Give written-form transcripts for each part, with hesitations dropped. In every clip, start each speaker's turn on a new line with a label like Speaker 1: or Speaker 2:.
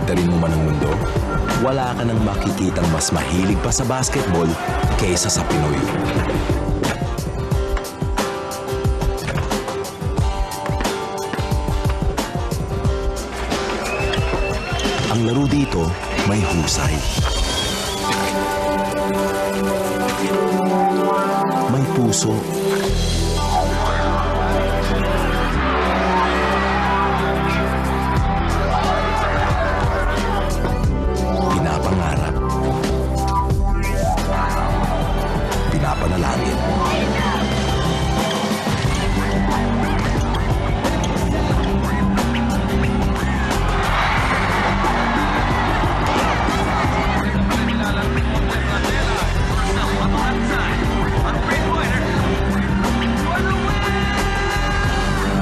Speaker 1: baliktarin mo man ang mundo, wala ka nang makikitang mas mahilig pa sa basketball kaysa sa Pinoy. Ang laro dito may husay. May puso. Pinapangarap. Pinapanalangin.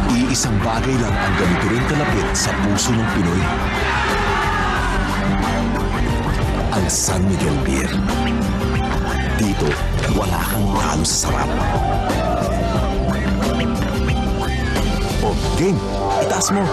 Speaker 1: Iisang bagay lang ang ganito rin kalapit sa puso ng Pinoy. Ang San Miguel Beer. Dito, wala kang talo sa sarap. O, game! Itaas mo!